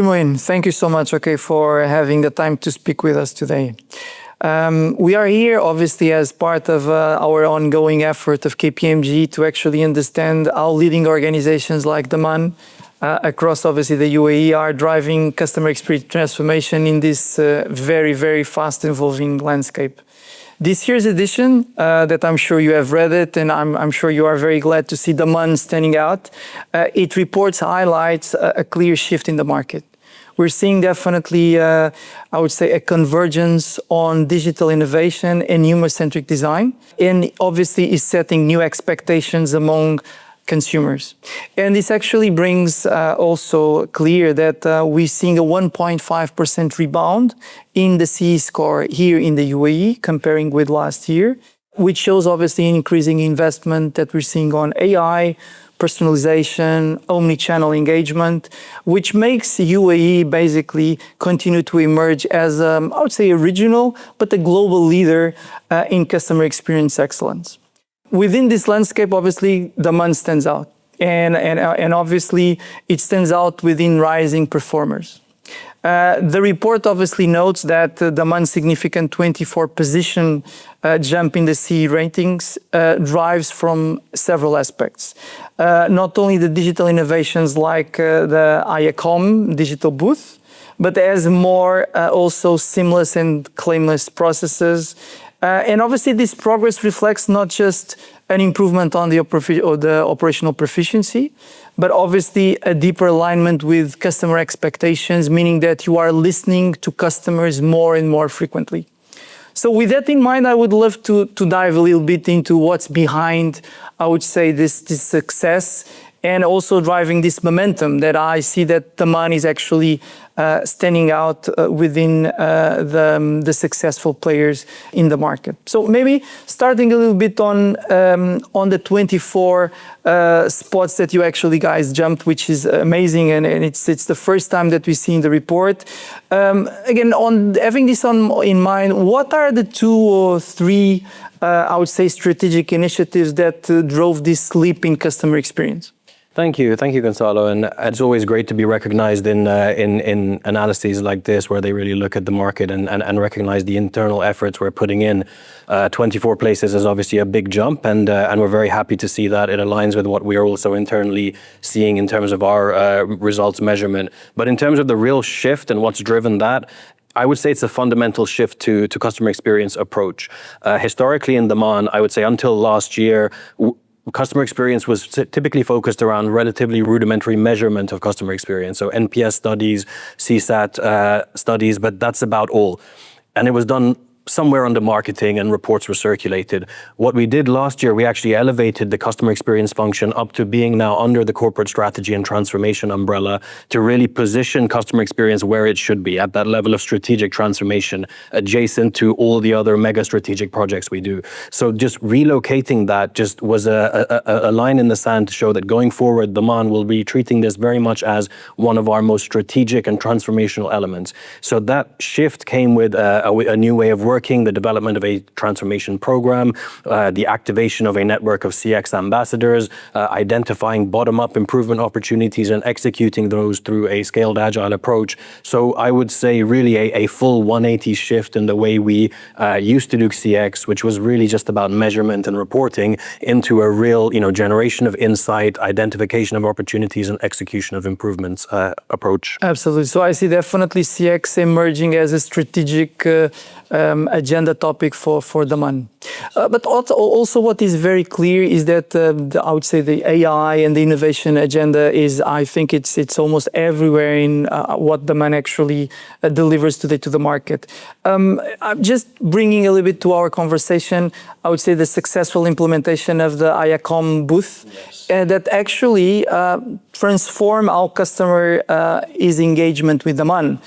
Dear Moeen, thank you so much, for having the time to speak with us today. We are here, obviously, as part of our ongoing effort of KPMG to actually understand how leading organizations like Daman across, obviously, the UAE are driving customer experience transformation in this very, very fast evolving landscape. This year's edition, that I'm sure you have read it, and I'm sure you are very glad to see Daman standing out. It highlights a clear shift in the market. We're seeing definitely, I would say, a convergence on digital innovation and human-centric design, and obviously is setting new expectations among consumers. And this actually brings also clear that we're seeing a 1.5% rebound in the CE score here in the UAE comparing with last year, which shows obviously an increasing investment that we're seeing on AI, personalization, omni-channel engagement, which makes UAE basically continue to emerge as, I would say, a regional, but a global leader in customer experience excellence. Within this landscape, obviously, Daman stands out. And obviously, it stands out within rising performers. The report obviously notes that Daman's significant 24 position jump in the CE ratings drives from several aspects. Not only the digital innovations like the IACOM digital booth, but as more also seamless and claimless processes. And obviously this progress reflects not just an improvement on the operational proficiency, but obviously a deeper alignment with customer expectations, meaning that you are listening to customers more and more frequently. So with that in mind, I would love to dive a little bit into what's behind, I would say, this success and also driving this momentum that I see that Daman is actually standing out within the successful players in the market. So maybe starting a little bit on the 24 spots that you actually guys jumped, which is amazing, and it's the first time that we see in the report. Again, on having this in mind, what are the 2 or 3, I would say, strategic initiatives that drove this leap in customer experience? Thank you, Gonzalo. And it's always great to be recognized in analyses like this, where they really look at the market and recognize the internal efforts we're putting in. 24 places is obviously a big jump, and we're very happy to see that. It aligns with what we are also internally seeing in terms of our results measurement. But in terms of the real shift and what's driven that, I would say it's a fundamental shift to customer experience approach. Historically in Daman, I would say until last year, customer experience was typically focused around relatively rudimentary measurement of customer experience. So NPS studies, CSAT studies, but that's about all. And it was done somewhere under marketing, and reports were circulated. What we did last year, we actually elevated the customer experience function up to being now under the corporate strategy and transformation umbrella to really position customer experience where it should be, at that level of strategic transformation, adjacent to all the other mega strategic projects we do. So just relocating that just was a line in the sand to show that going forward, Daman will be treating this very much as one of our most strategic and transformational elements. So that shift came with a new way of working, the development of a transformation program, the activation of a network of CX ambassadors, identifying bottom-up improvement opportunities and executing those through a scaled agile approach. So I would say really a full 180 shift in the way we used to do CX, which was really just about measurement and reporting, into a real generation of insight, identification of opportunities and execution of improvements approach. Absolutely. So I see definitely CX emerging as a strategic agenda topic for Daman. But also what is very clear is that I would say the AI and the innovation agenda is, I think it's almost everywhere in what Daman actually delivers today to the market. I'm just bringing a little bit to our conversation, I would say the successful implementation of the IACOM booth, that actually transform our customer is engagement with Daman.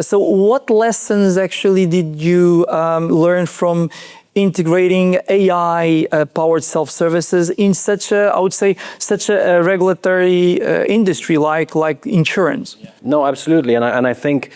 So what lessons actually did you learn from integrating AI-powered self-services in such a, I would say, such a regulatory industry like insurance? No, absolutely. And I think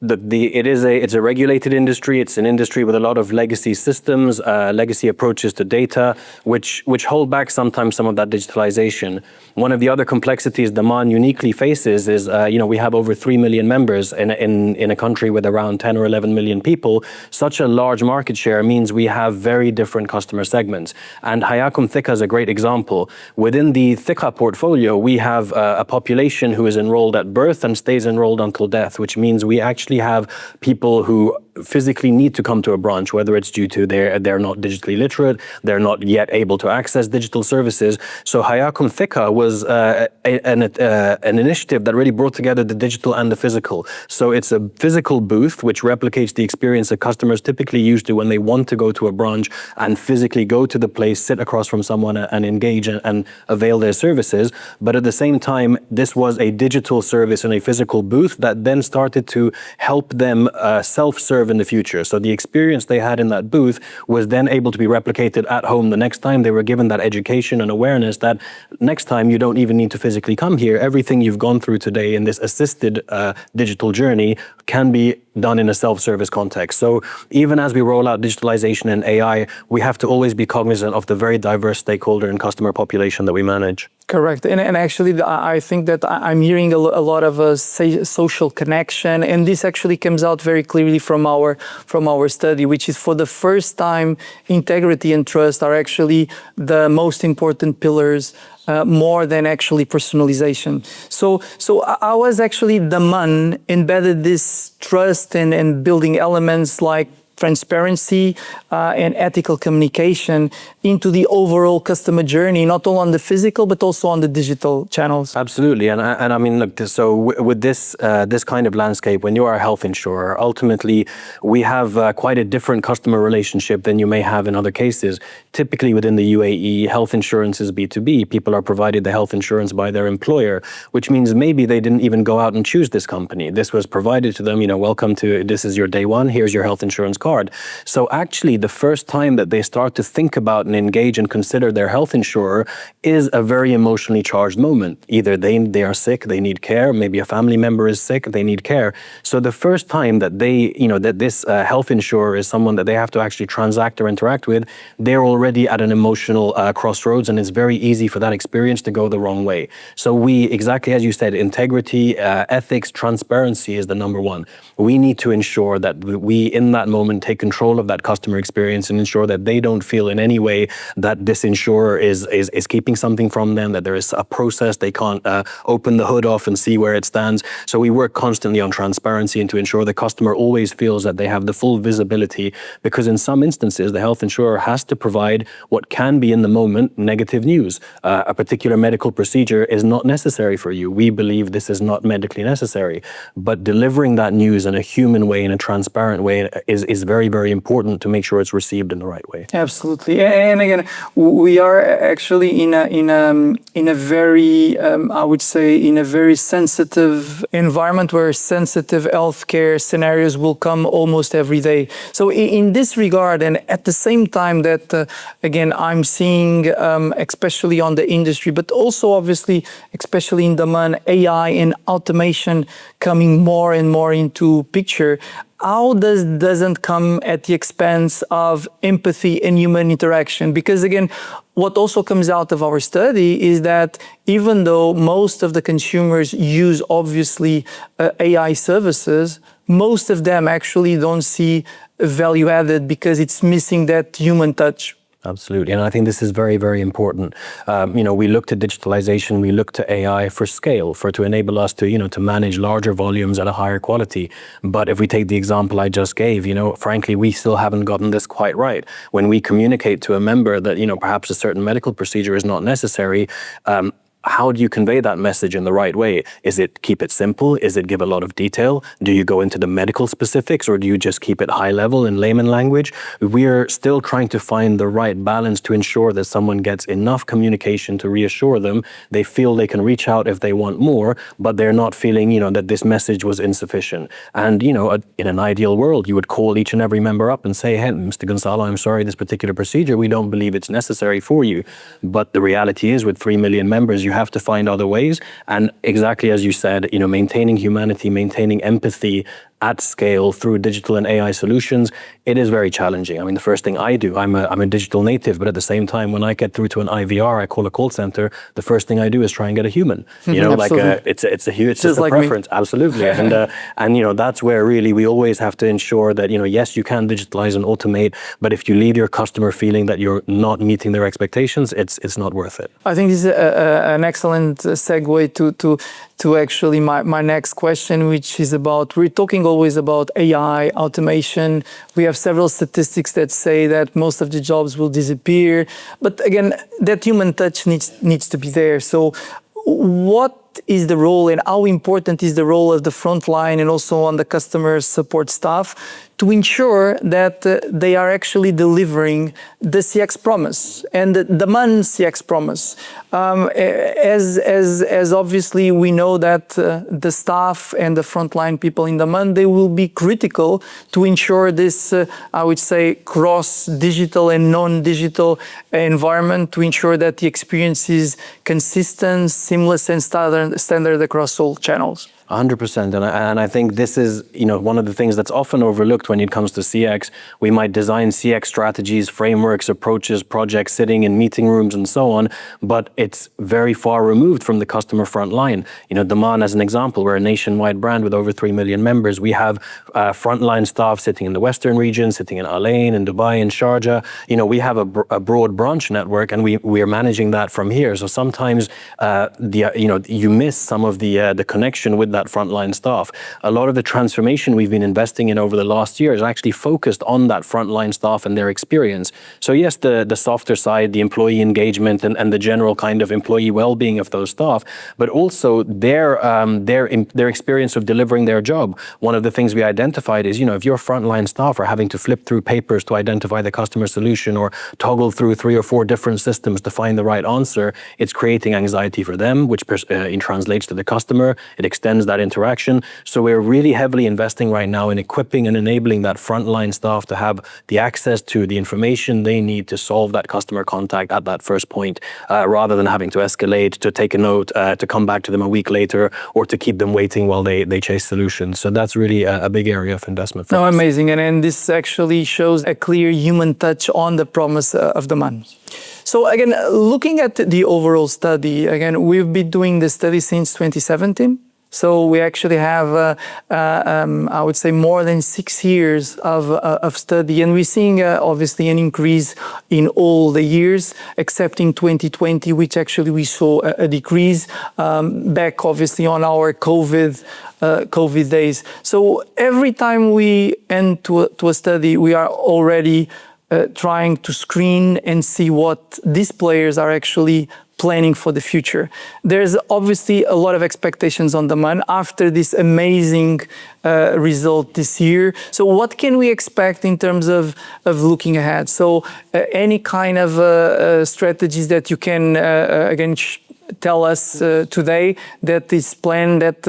it's a regulated industry. It's an industry with a lot of legacy systems, legacy approaches to data, which hold back sometimes some of that digitalization. One of the other complexities Daman uniquely faces is, we have over 3 million members in a country with around 10 or 11 million people. Such a large market share means we have very different customer segments. And Hayakum Thika is a great example. Within the Thika portfolio, we have a population who is enrolled at birth and stays enrolled until death, which means we actually have people who physically need to come to a branch, whether it's due to they're not digitally literate, they're not yet able to access digital services. So Hayakum Thika was an initiative that really brought together the digital and the physical. So it's a physical booth which replicates the experience that customers typically used to when they want to go to a branch and physically go to the place, sit across from someone and engage and avail their services. But at the same time, this was a digital service in a physical booth that then started to help them self-serve in the future. So the experience they had in that booth was then able to be replicated at home the next time. They were given that education and awareness that next time you don't even need to physically come here. Everything you've gone through today in this assisted digital journey can be done in a self-service context. So even as we roll out digitalization and AI, we have to always be cognizant of the very diverse stakeholder and customer population that we manage. Correct. And actually, I think that I'm hearing a lot of social connection, and this actually comes out very clearly from our study, which is for the first time, integrity and trust are actually the most important pillars, more than actually personalization. So I was actually Daman embedded this trust and building elements like transparency and ethical communication into the overall customer journey, not only on the physical, but also on the digital channels. Absolutely. And I mean, look, so with this kind of landscape, when you are a health insurer, ultimately, we have quite a different customer relationship than you may have in other cases. Typically within the UAE, health insurance is B2B. People are provided the health insurance by their employer, which means maybe they didn't even go out and choose this company. This was provided to them, welcome to, this is your day one, here's your health insurance card. So actually, the first time that they start to think about and engage and consider their health insurer is a very emotionally charged moment. Either they are sick, they need care, maybe a family member is sick, they need care. So the first time that that this health insurer is someone that they have to actually transact or interact with, they're already at an emotional crossroads, and it's very easy for that experience to go the wrong way. So we, exactly as you said, integrity, ethics, transparency is the number one. We need to ensure that we, in that moment, take control of that customer experience and ensure that they don't feel in any way that this insurer is keeping something from them, that there is a process, they can't open the hood off and see where it stands. So we work constantly on transparency and to ensure the customer always feels that they have the full visibility, because in some instances, the health insurer has to provide what can be in the moment negative news. A particular medical procedure is not necessary for you. We believe this is not medically necessary, but delivering that news in a human way, in a transparent way, is very, very important to make sure it's received in the right way. Absolutely. And again, we are actually in a very, I would say, in a very sensitive environment where sensitive healthcare scenarios will come almost every day. So in this regard, and at the same time that, again, I'm seeing, especially on the industry, but also obviously, especially in Daman, AI and automation coming more and more into picture. How doesn't come at the expense of empathy and human interaction? Because again, what also comes out of our study is that even though most of the consumers use obviously AI services, most of them actually don't see value added because it's missing that human touch. Absolutely. And I think this is very, very important. We look to digitalization, we look to AI for scale, to enable us to manage larger volumes at a higher quality. But if we take the example I just gave, frankly, we still haven't gotten this quite right. When we communicate to a member that, perhaps a certain medical procedure is not necessary, how do you convey that message in the right way? Is it keep it simple? Is it give a lot of detail? Do you go into the medical specifics, or do you just keep it high level in layman language? We're still trying to find the right balance to ensure that someone gets enough communication to reassure them. They feel they can reach out if they want more, but they're not feeling, that this message was insufficient. And, in an ideal world, you would call each and every member up and say, hey, Mr. Gonzalo, I'm sorry, this particular procedure, we don't believe it's necessary for you. But the reality is, with 3 million members, you have to find other ways. And exactly as you said, maintaining humanity, maintaining empathy, at scale through digital and AI solutions, it is very challenging. I mean, the first thing I do, I'm a digital native, but at the same time, when I get through to an IVR, I call a call center, the first thing I do is try and get a human. You know, like it's a huge, it's just a preference. Absolutely. And, you know, that's where really we always have to ensure that, you know, yes, you can digitalize and automate, but if you leave your customer feeling that you're not meeting their expectations, it's not worth it. I think this is an excellent segue to actually my next question, which is about, we're talking always about AI, automation. We have several statistics that say that most of the jobs will disappear. But again, that human touch needs to be there. So what is the role and how important is the role of the front line and also on the customer support staff to ensure that they are actually delivering the CX promise and the Daman CX promise? As obviously we know that the staff and the frontline people in Daman, they will be critical to ensure this, I would say, cross-digital and non-digital environment, to ensure that the experience is consistent, seamless, and standard across all channels. 100%. And I think this is, you know, one of the things that's often overlooked when it comes to CX. We might design CX strategies, frameworks, approaches, projects, sitting in meeting rooms and so on, but it's very far removed from the customer front line. You know, Daman, as an example, we're a nationwide brand with over 3 million members. We have frontline staff sitting in the Western region, sitting in Al Ain, in Dubai, in Sharjah. You know, we have a broad branch network, and we are managing that from here. So sometimes, you miss some of the connection with that frontline staff. A lot of the transformation we've been investing in over the last year is actually focused on that frontline staff and their experience. So yes, the softer side, the employee engagement and the general kind of employee well-being of those staff, but also their experience of delivering their job. One of the things we identified is, you know, if your frontline staff are having to flip through papers to identify the customer solution or toggle through 3 or 4 different systems to find the right answer, it's creating anxiety for them, which translates to the customer. It extends that interaction. So we're really heavily investing right now in equipping and enabling that frontline staff to have the access to the information they need to solve that customer contact at that first point, rather than having to escalate, to take a note, to come back to them a week later, or to keep them waiting while they chase solutions. So that's really a big area of investment for us. Amazing. And this actually shows a clear human touch on the promise of Daman. So again, looking at the overall study, again, we've been doing the study since 2017. So we actually have, I would say, more than 6 years of study, and we're seeing obviously an increase in all the years, except in 2020, which actually we saw a decrease back, obviously, on our COVID days. So every time we end to a study, we are already trying to screen and see what these players are actually planning for the future. There's obviously a lot of expectations on Daman after this amazing result this year. So what can we expect in terms of looking ahead? So any kind of strategies that you can, again, tell us today that is planned that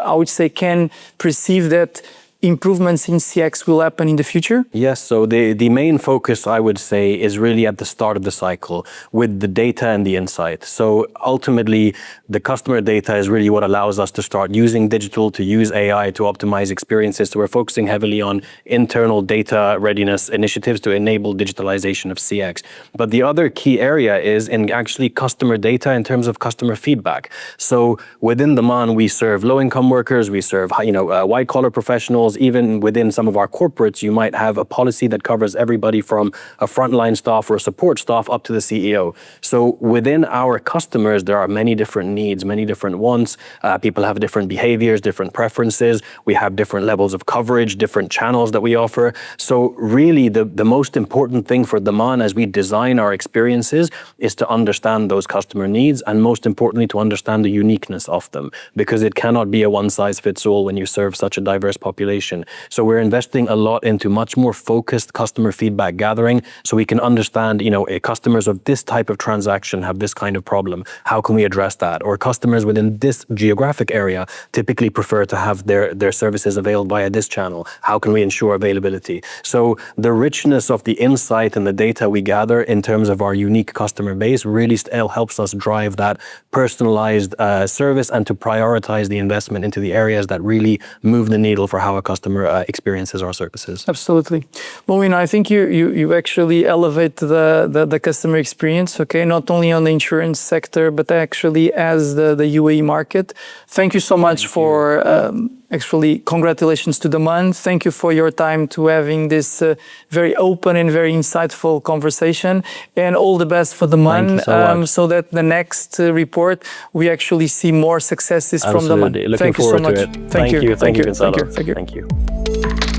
I would say, can perceive that improvements in CX will happen in the future? Yes, so the main focus, I would say, is really at the start of the cycle with the data and the insight. So ultimately, the customer data is really what allows us to start using digital, to use AI to optimize experiences. So we're focusing heavily on internal data readiness initiatives to enable digitalization of CX. But the other key area is in actually customer data in terms of customer feedback. So within Daman, we serve low-income workers, we serve white-collar professionals. Even within some of our corporates, you might have a policy that covers everybody from a frontline staff or a support staff up to the CEO. So within our customers, there are many different needs, many different wants. People have different behaviors, different preferences. We have different levels of coverage, different channels that we offer. So really, the most important thing for Daman as we design our experiences is to understand those customer needs, and most importantly, to understand the uniqueness of them, because it cannot be a one-size-fits-all when you serve such a diverse population organization. So we're investing a lot into much more focused customer feedback gathering, so we can understand, customers of this type of transaction have this kind of problem. How can we address that? Or customers within this geographic area typically prefer to have their services available via this channel. How can we ensure availability? So the richness of the insight and the data we gather in terms of our unique customer base really helps us drive that personalized service and to prioritize the investment into the areas that really move the needle for how a customer experiences our services. Absolutely. Moeen, I think you actually elevate the customer experience, okay, not only on the insurance sector, but actually as the UAE market. Thank you so much for actually, congratulations to Daman. Thank you for your time to having this very open and very insightful conversation, and all the best for Daman, so that the next report we actually see more successes from Daman. Looking forward to it. Thank you. Thank you, Gonzalo. Thank you. Thank you.